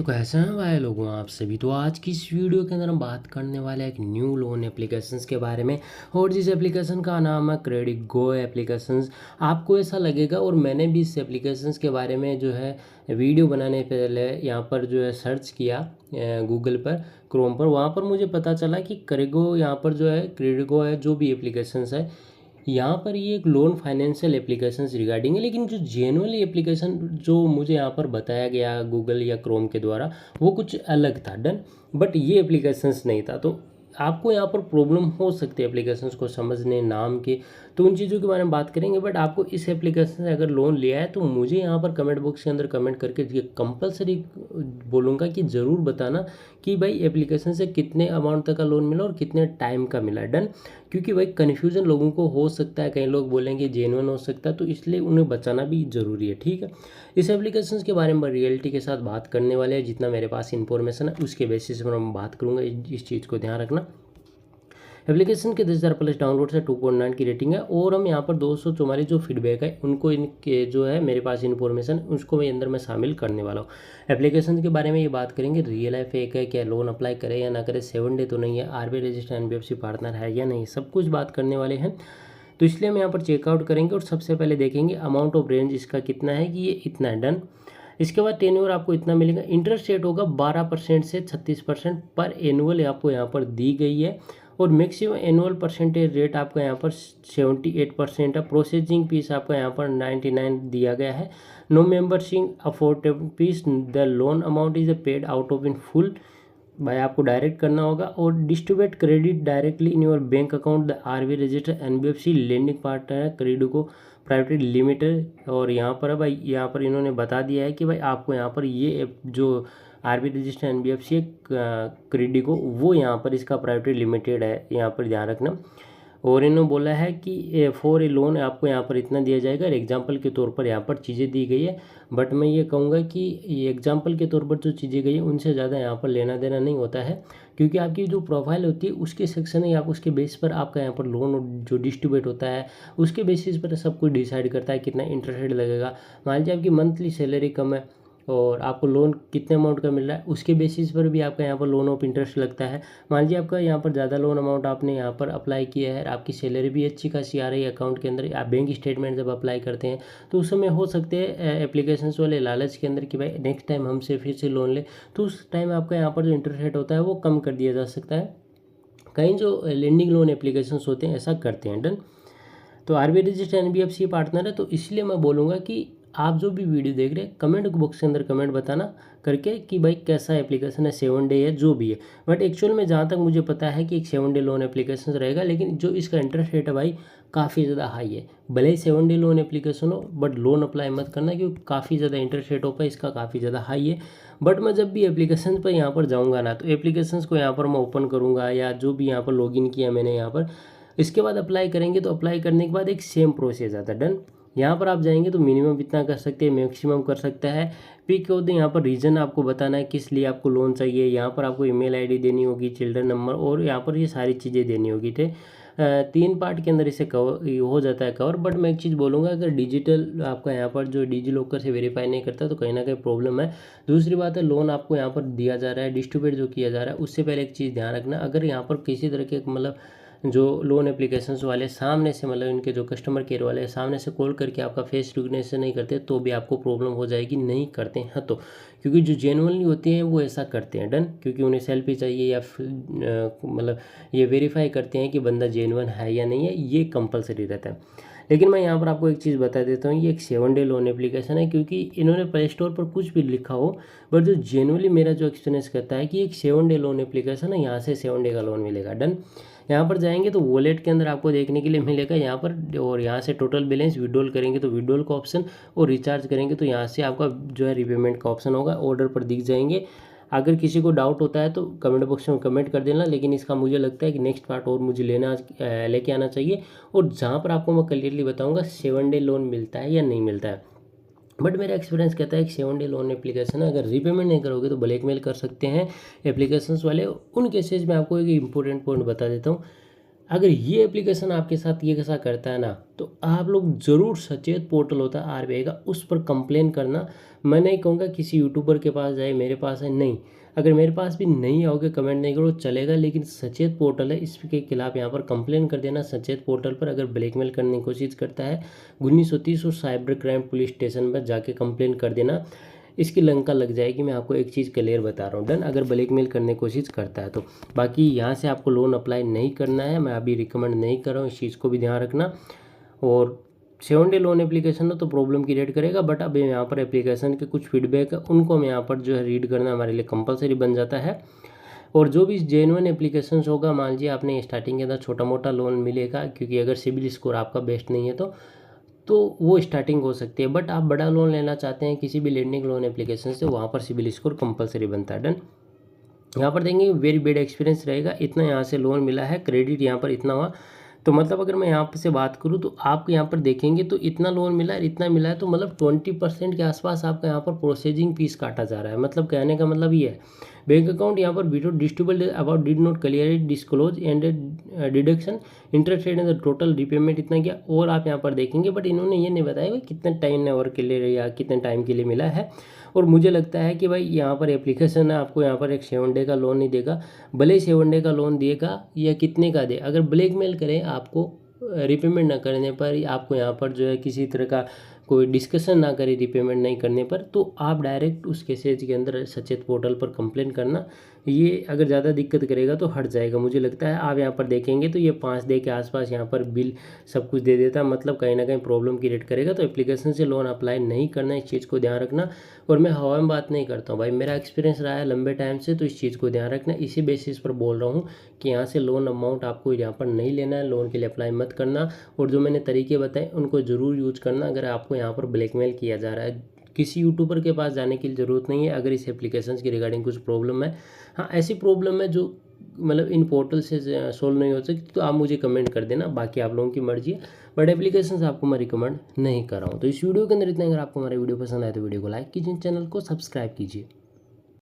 तो कैसे हैं भाई लोगों आप सभी। तो आज की इस वीडियो के अंदर हम बात करने वाले हैं एक न्यू लोन एप्लीकेशंस के बारे में। और जिस एप्लीकेशन का नाम है क्रेडिट गो एप्लीकेशंस। आपको ऐसा लगेगा, और मैंने भी इस एप्लीकेशंस के बारे में जो है वीडियो बनाने पहले यहाँ पर जो है सर्च किया गूगल पर, क्रोम पर। वहाँ पर मुझे पता चला कि क्रेगो यहाँ पर जो है क्रेडिगो है, जो भी एप्लीकेशंस है यहाँ पर ये एक लोन फाइनेंशियल एप्लीकेशन रिगार्डिंग है। लेकिन जो जेनुअली एप्लीकेशन जो मुझे यहाँ पर बताया गया गूगल या क्रोम के द्वारा, वो कुछ अलग था डन। बट ये एप्लीकेशंस नहीं था। तो आपको यहाँ पर प्रॉब्लम हो सकती है एप्लीकेशंस को समझने नाम के, तो उन चीज़ों के बारे में बात करेंगे। बट आपको इस एप्लीकेशन से अगर लोन लिया है तो मुझे यहाँ पर कमेंट बॉक्स के अंदर कमेंट करके ये कंपलसरी बोलूँगा कि ज़रूर बताना कि भाई एप्लीकेशन से कितने अमाउंट तक का लोन मिला और कितने टाइम का मिला डन। क्योंकि भाई कन्फ्यूज़न लोगों को हो सकता है, कई लोग बोलेंगे जेन्युइन हो सकता है, तो इसलिए उन्हें बचाना भी ज़रूरी है। ठीक है, इस एप्लीकेशन के बारे में रियलिटी के साथ बात करने वाले हैं। जितना मेरे पास इंफॉर्मेशन है उसके बेसिस पर मैं बात करूँगा, इस चीज़ को ध्यान रखना। एप्लीकेशन के 10,000 प्लस डाउनलोड से 2.9 की रेटिंग है। और हम यहाँ पर 244 जो फीडबैक है उनको, इनके जो है मेरे पास इन्फॉर्मेशन उसको मैं अंदर में शामिल करने वाला हूँ। एप्लीकेशन के बारे में ये बात करेंगे, रियल है फेक है, क्या लोन अप्लाई करे या ना करे, 7 डे तो नहीं है, आरबीआई रजिस्टर्ड एनबीएफसी पार्टनर है या नहीं, सब कुछ बात करने वाले हैं। तो इसलिए हम यहाँ पर चेकआउट करेंगे और सबसे पहले देखेंगे अमाउंट ऑफ रेंज इसका कितना है, कि ये इतना है डन। इसके बाद टेन्योर आपको इतना मिलेगा। इंटरेस्ट रेट होगा 12% से 36% पर एनुअल आपको यहाँ पर दी गई है। और मैक्सिमम एनुअल परसेंटेज रेट आपका यहाँ पर 78% है। प्रोसेसिंग फीस आपका यहाँ पर 99 दिया गया है। No membership affordable fees, the loan amount is paid out of in full. भाई आपको डायरेक्ट करना होगा। और distribute credit directly in your bank account, the RBI registered NBFC lending partner है क्रेडिको प्राइवेट लिमिटेड। और यहाँ पर भाई यहाँ पर इन्होंने बता दिया है कि भाई आपको यहाँ पर ये जो आरबीआई रजिस्टर्ड एनबीएफसी है क्रेडिको, वो यहाँ पर इसका प्राइवेट लिमिटेड है, यहाँ पर ध्यान रखना। और इन्होंने बोला है कि फॉर ए लोन आपको यहाँ पर इतना दिया जाएगा। एग्जाम्पल के तौर पर यहाँ पर चीज़ें दी गई है। बट मैं ये कहूँगा कि ये एग्जाम्पल के तौर पर जो चीज़ें गई है उनसे ज़्यादा यहाँ पर लेना देना नहीं होता है। क्योंकि आपकी जो प्रोफाइल होती है उसके सेक्शन है, आप उसके बेस पर आपका यहाँ पर लोन जो डिस्ट्रीब्यूट होता है उसके बेसिस पर सब कुछ डिसाइड करता है कितना इंटरेस्ट रेट लगेगा। मान लीजिए आपकी मंथली सैलरी कम है और आपको लोन कितने अमाउंट का मिल रहा है, उसके बेसिस पर भी आपका यहाँ पर लोन ऑफ इंटरेस्ट लगता है। मान लीजिए आपका यहाँ पर ज़्यादा लोन अमाउंट आपने यहाँ पर अप्लाई किया है, आपकी सैलरी भी अच्छी खासी आ रही है अकाउंट के अंदर, आप बैंक स्टेटमेंट जब अप्लाई करते हैं तो उस समय हो सकते हैं एप्लीकेशंस वाले लालच के अंदर कि भाई नेक्स्ट टाइम हमसे फिर से लोन ले, तो उस टाइम आपका यहाँ पर जो इंटरेस्ट रेट होता है वो कम कर दिया जा सकता है। कई जो लेंडिंग लोन एप्लीकेशंस होते हैं ऐसा करते हैं डन। तो आरबीआई रजिस्टर्ड एनबीएफसी पार्टनर है, तो इसलिए मैं बोलूँगा कि आप जो भी वीडियो देख रहे हैं कमेंट बॉक्स के अंदर कमेंट बताना करके कि भाई कैसा एप्लीकेशन है, 7 डे है जो भी है। बट एक्चुअल में जहाँ तक मुझे पता है कि एक 7 डे लोन एप्लीकेशन रहेगा, लेकिन जो इसका इंटरेस्ट रेट है भाई काफ़ी ज़्यादा हाई है। भले ही 7 डे लोन एप्लीकेशन हो बट लोन अप्लाई मत करना, क्योंकि काफ़ी ज़्यादा इंटरेस्ट रेट होगा इसका, काफ़ी ज़्यादा हाई है। बट मैं जब भी एप्लीकेशन पर यहाँ पर जाऊँगा ना, तो एप्लीकेशन को यहाँ पर मैं ओपन करूँगा या जो भी यहाँ पर लॉगिन किया मैंने यहाँ पर, इसके बाद अप्लाई करेंगे। तो अप्लाई करने के बाद एक सेम प्रोसेस आता है डन। यहाँ पर आप जाएंगे तो मिनिमम इतना कर सकते हैं, मैक्सिमम कर सकता है। पिक होते यहाँ पर रीज़न आपको बताना है किस लिए आपको लोन चाहिए। यहाँ पर आपको ईमेल आईडी देनी होगी, चिल्ड्रन नंबर, और यहाँ पर ये सारी चीज़ें देनी होगी। थे 3 पार्ट के अंदर इसे कवर हो जाता है कवर। बट मैं एक चीज़ बोलूँगा, अगर डिजिटल आपका यहाँ पर जो डिजी लॉकर से वेरीफाई नहीं करता तो कहीं ना कहीं प्रॉब्लम है। दूसरी बात है, लोन आपको यहाँ पर दिया जा रहा है, डिस्ट्रीब्यूट जो किया जा रहा है, उससे पहले एक चीज़ ध्यान रखना, अगर यहाँ पर किसी तरह के मतलब जो लोन एप्लीकेशंस वाले सामने से, मतलब इनके जो कस्टमर केयर वाले सामने से कॉल करके आपका फेस रिकग्निशन नहीं करते तो भी आपको प्रॉब्लम हो जाएगी, नहीं करते हैं तो। क्योंकि जो जेन्युइनली होती हैं वो ऐसा करते हैं डन, क्योंकि उन्हें सेल्फी चाहिए या मतलब ये वेरीफाई करते हैं कि बंदा जेन्युइन है या नहीं है, ये कंपलसरी रहता है। लेकिन मैं यहाँ पर आपको एक चीज़ बता देता हूँ, ये एक 7 डे लोन एप्लीकेशन है। क्योंकि इन्होंने प्ले स्टोर पर कुछ भी लिखा हो, बट जो जेन्युइनली मेरा जो एक्सपीरियंस करता है कि एक 7 डे लोन एप्लीकेशन है, यहाँ से 7 डे का लोन मिलेगा डन। यहाँ पर जाएंगे तो वॉलेट के अंदर आपको देखने के लिए मिलेगा यहाँ पर, और यहाँ से टोटल बैलेंस विड्रॉल करेंगे तो विड्रॉल का ऑप्शन, और रिचार्ज करेंगे तो यहाँ से आपका जो है रीपेमेंट का ऑप्शन होगा, ऑर्डर पर दिख जाएंगे। अगर किसी को डाउट होता है तो कमेंट बॉक्स में कमेंट कर देना। लेकिन इसका मुझे लगता है कि नेक्स्ट पार्ट और मुझे लेके आना चाहिए, और जहाँ पर आपको मैं क्लियरली बताऊँगा 7 डे लोन मिलता है या नहीं मिलता है। बट मेरा एक्सपीरियंस कहता है कि 7 डे लोन एप्लीकेशन है, अगर रीपेमेंट नहीं करोगे तो ब्लैकमेल कर सकते हैं एप्लीकेशंस वाले। उन केसेस में आपको एक इंपॉर्टेंट पॉइंट बता देता हूँ, अगर ये एप्लीकेशन आपके साथ ये कैसा करता है ना, तो आप लोग ज़रूर सचेत पोर्टल होता है आरबीआई का, उस पर कंप्लेन करना। मैं नहीं कहूँगा किसी यूट्यूबर के पास जाए, मेरे पास है नहीं, अगर मेरे पास भी नहीं आओगे कमेंट नहीं करो चलेगा, लेकिन सचेत पोर्टल है, इसके खिलाफ यहाँ पर कंप्लेन कर देना सचेत पोर्टल पर। अगर ब्लैकमेल करने की कोशिश करता है 1930 और साइबर क्राइम पुलिस स्टेशन पर जाके कंप्लेन कर देना, इसकी लंका लग जाएगी। मैं आपको एक चीज़ क्लियर बता रहा हूँ, डन। अगर ब्लैकमेल करने की कोशिश करता है तो बाकी यहाँ से आपको लोन अप्लाई नहीं करना है, मैं अभी रिकमेंड नहीं कर रहा हूँ, इस चीज़ को भी ध्यान रखना। और 7 डे लोन एप्लीकेशन हो तो प्रॉब्लम क्रिएट करेगा, बट अब यहाँ पर एप्लीकेशन के कुछ फीडबैक है उनको हम यहाँ पर जो है रीड करना हमारे लिए कंपलसरी बन जाता है। और जो भी जेन्युइन एप्लीकेशंस होगा, मान लीजिए आपने स्टार्टिंग के अंदर छोटा मोटा लोन मिलेगा, क्योंकि अगर सिबिल स्कोर आपका बेस्ट नहीं है तो वो स्टार्टिंग हो सकती है। बट आप बड़ा लोन लेना चाहते हैं किसी भी लेंडिंग लोन एप्लीकेशन से, वहाँ पर सिबिल स्कोर कंपलसरी बनता है, डन। यहाँ पर देंगे वेरी बैड एक्सपीरियंस रहेगा, इतना यहाँ से लोन मिला है, क्रेडिट यहाँ पर इतना हुआ, तो मतलब अगर मैं यहाँ पर से बात करूँ तो आप यहाँ पर देखेंगे तो इतना लोन मिला है, इतना मिला है, तो मतलब 20% के आसपास आपका यहाँ पर प्रोसेसिंग फीस काटा जा रहा है। मतलब कहने का मतलब ये है, बैंक अकाउंट यहाँ पर विदो distributed about did not clear disclose and deduction interest rate and total repayment इतना किया, और आप यहाँ पर देखेंगे, बट इन्होंने ये नहीं बताया भाई कितने टाइम ने और के लिए या कितने टाइम के लिए मिला है। और मुझे लगता है कि भाई यहाँ पर एप्लीकेशन है, आपको यहाँ पर एक 7 डे का लोन नहीं देगा, भले ही 7 डे का लोन देगा या कितने का दे, अगर ब्लैकमेल करें आपको रिपेमेंट ना करने पर, आपको यहाँ पर जो है किसी तरह का कोई डिस्कशन ना करे रिपेमेंट नहीं करने पर, तो आप डायरेक्ट उस केसेज के अंदर सचेत पोर्टल पर कंप्लेन करना। ये अगर ज़्यादा दिक्कत करेगा तो हट जाएगा। मुझे लगता है आप यहाँ पर देखेंगे तो ये 5 डे के आसपास यहाँ पर बिल सब कुछ दे देता है, मतलब कहीं ना कहीं प्रॉब्लम क्रिएट करेगा। तो एप्लीकेशन से लोन अप्लाई नहीं करना, इस चीज़ को ध्यान रखना। और मैं हवा में बात नहीं करता हूँ भाई, मेरा एक्सपीरियंस रहा है लंबे टाइम से, तो इस चीज़ को ध्यान रखना। इसी बेसिस पर बोल रहा हूँ कि यहाँ से लोन अमाउंट आपको यहाँ पर नहीं लेना है, लोन के लिए अप्लाई मत करना। और जो मैंने तरीके बताए उनको ज़रूर यूज करना अगर आपको यहाँ पर ब्लैकमेल किया जा रहा है। किसी यूट्यूबर के पास जाने की ज़रूरत नहीं है अगर इस एप्लीकेशन की रिगार्डिंग कुछ प्रॉब्लम है। हाँ, ऐसी प्रॉब्लम है जो मतलब इन पोर्टल से सोल्व नहीं हो सकती, तो आप मुझे कमेंट कर देना, बाकी आप लोगों की मर्जी है। बट एप्लीकेशन आपको मैं रिकमेंड नहीं कर रहा हूँ। तो इस वीडियो के अंदर इतना। अगर आपको हमारा वीडियो पसंद आए तो वीडियो को लाइक कीजिए, चैनल को सब्सक्राइब कीजिए।